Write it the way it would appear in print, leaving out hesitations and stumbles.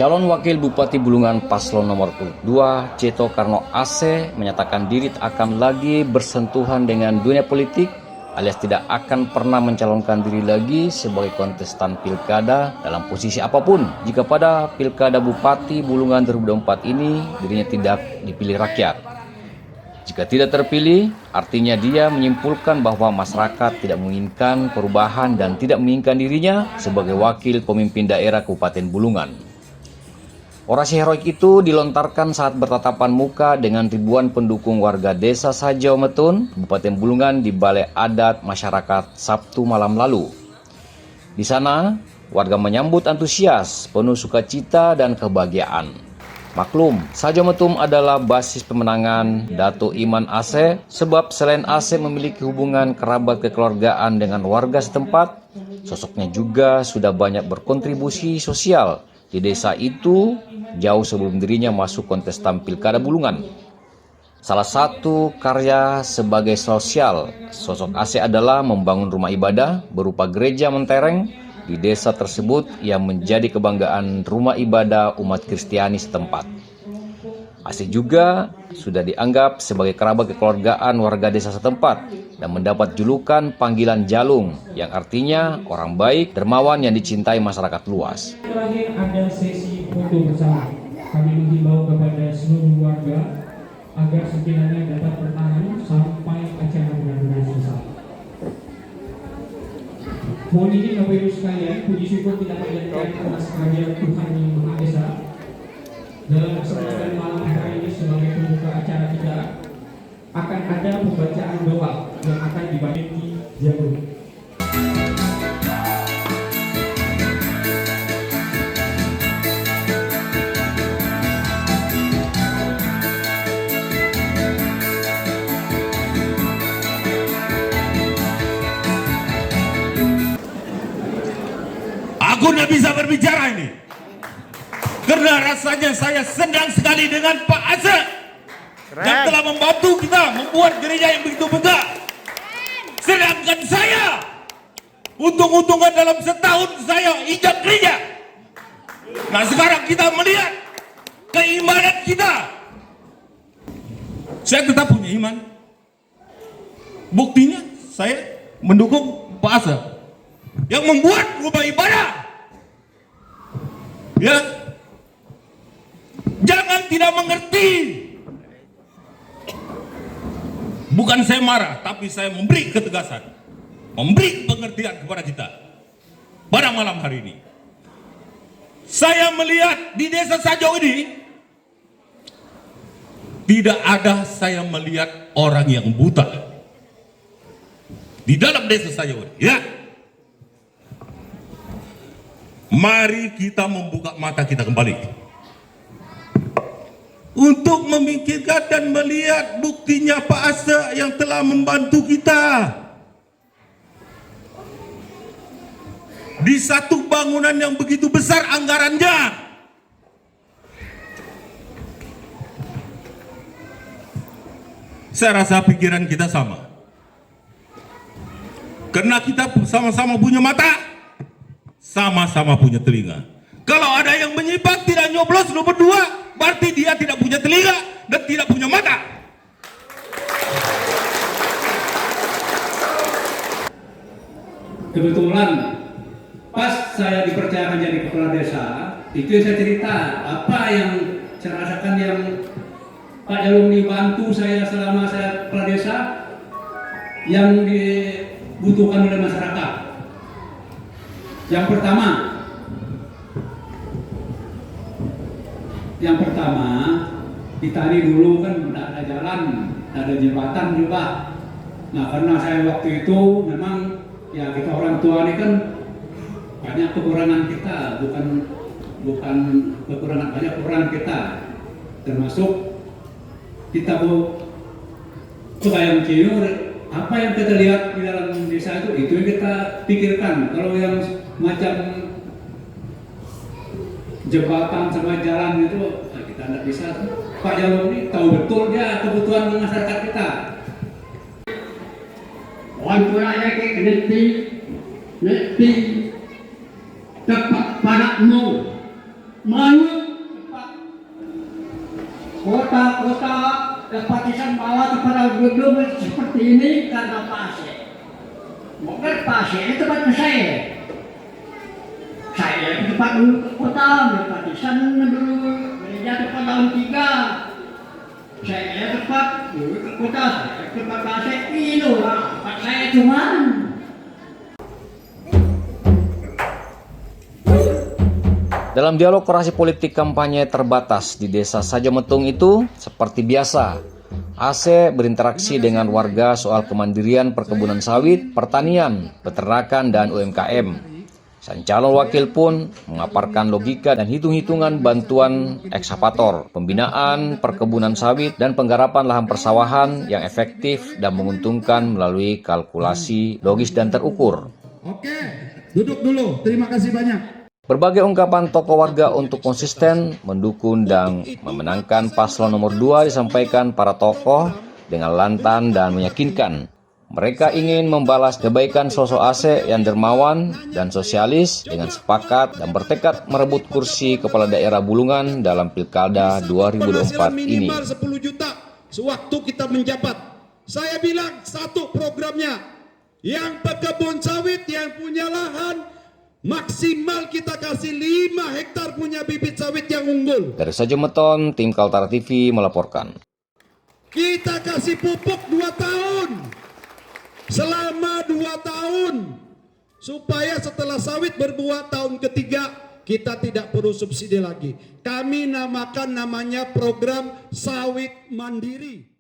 Calon Wakil Bupati Bulungan Paslon nomor 2 Ceto Karno AC menyatakan diri akan lagi bersentuhan dengan dunia politik alias tidak akan pernah mencalonkan diri lagi sebagai kontestan pilkada dalam posisi apapun jika pada pilkada Bupati Bulungan 2024 ini dirinya tidak dipilih rakyat. Jika tidak terpilih, artinya dia menyimpulkan bahwa masyarakat tidak menginginkan perubahan dan tidak menginginkan dirinya sebagai wakil pemimpin daerah Kabupaten Bulungan. Orasi heroik itu dilontarkan saat bertatapan muka dengan ribuan pendukung warga desa Sajau Metun, Kabupaten Bulungan di Balai Adat Masyarakat Sabtu malam lalu. Di sana, warga menyambut antusias, penuh sukacita dan kebahagiaan. Maklum, Sajau Metun adalah basis pemenangan Dato Iman AC, sebab selain AC memiliki hubungan kerabat kekeluargaan dengan warga setempat, sosoknya juga sudah banyak berkontribusi sosial di desa itu jauh sebelum dirinya masuk kontestan pilkada Bulungan. Salah satu karya sebagai sosial sosok AC adalah membangun rumah ibadah berupa gereja mentereng di desa tersebut yang menjadi kebanggaan rumah ibadah umat Kristiani setempat. AC juga sudah dianggap sebagai kerabat kekeluargaan warga desa setempat dan mendapat julukan panggilan Jalung yang artinya orang baik, dermawan yang dicintai masyarakat luas. Terakhir ada sesi foto bersama. Kami menghimbau kepada seluruh warga agar sekiranya dapat bertahan sampai acara benar-benar selesai. Mohon izin Bapak Ibu sekalian, puji syukur kita panjatkan atas kehadiran Tuhan Yang Maha Esa. Dalam kesempatan malam hari ini sebagai pembuka acara kita akan ada pembacaan doa yang akan dibacakan di Jalung. Aku tidak bisa berbicara ini karena rasanya saya senang sekali dengan Pak Ase yang telah membantu kita membuat gereja yang begitu megah. Sedangkan saya untung-untungan dalam setahun saya injak gereja. Nah sekarang kita melihat keimanan kita. Saya tetap punya iman. Buktinya saya mendukung Pak Ase yang membuat rumah ibadah. Ya, jangan tidak mengerti. Bukan saya marah, tapi saya memberi ketegasan, memberi pengertian kepada kita. Pada malam hari ini, saya melihat di desa Sajau ini tidak ada saya melihat orang yang buta di dalam desa Sajau ini. Ya. Mari kita membuka mata kita kembali untuk memikirkan dan melihat buktinya Pak Ase yang telah membantu kita. di satu bangunan yang begitu besar anggarannya. Saya rasa pikiran kita sama. Karena kita sama-sama punya mata, sama-sama punya telinga. Kalau ada yang menyimak tidak nyoblos nomor 2, berarti dia tidak punya telinga dan tidak punya mata. Kebetulan pas saya dipercayakan jadi kepala desa, itu saya cerita apa yang saya rasakan yang Pak Jaluni bantu saya selama saya kepala desa yang dibutuhkan oleh masyarakat. Yang pertama kita ini dulu kan tidak ada jalan, tidak ada jembatan juga. Nah karena saya waktu itu memang ya kita orang tua ini kan banyak kekurangan kita, bukan kekurangan, banyak kekurangan kita, termasuk kita yang cium apa yang kita lihat di dalam desa itu yang kita pikirkan. Kalau yang macam jembatan sama jalan itu kita tidak bisa. Pak Jalur ini tahu betul dia kebutuhan masyarakat kita. Orang tuanya ke neti tepat padamu, mau tepat kota tempatisan bawah kepada gedung seperti ini karena pasir. Bukan pasir itu tempatnya saya. Saya ke tempat dulu ke kota, tempatisan dulu gereja tempat tahun 3. Saya tempat dulu ke kota, saya tempat pasir itu lah. Saya cuman Dalam dialog orasi politik kampanye terbatas di Desa Sajometung itu, seperti biasa, AC berinteraksi dengan warga soal kemandirian perkebunan sawit, pertanian, peternakan, dan UMKM. Sang calon wakil pun memaparkan logika dan hitung-hitungan bantuan ekskavator, pembinaan perkebunan sawit, dan penggarapan lahan persawahan yang efektif dan menguntungkan melalui kalkulasi logis dan terukur. Oke, duduk dulu. Terima kasih banyak. Berbagai ungkapan tokoh warga untuk konsisten mendukung dan memenangkan paslon nomor 2 disampaikan para tokoh dengan lantang dan meyakinkan. Mereka ingin membalas kebaikan sosok AC yang dermawan dan sosialis dengan sepakat dan bertekad merebut kursi kepala daerah Bulungan dalam Pilkada 2024 ini. Minimal 10 juta sewaktu kita menjabat. Saya bilang satu programnya, yang pekebun sawit yang punya lahan maksimal kita kasih 5 hektar punya bibit sawit yang unggul. Dari Sajometon, tim Kaltara TV melaporkan. Kita kasih pupuk 2 tahun. Selama 2 tahun. Supaya setelah sawit berbuah tahun ketiga, kita tidak perlu subsidi lagi. Kami namakan namanya program sawit mandiri.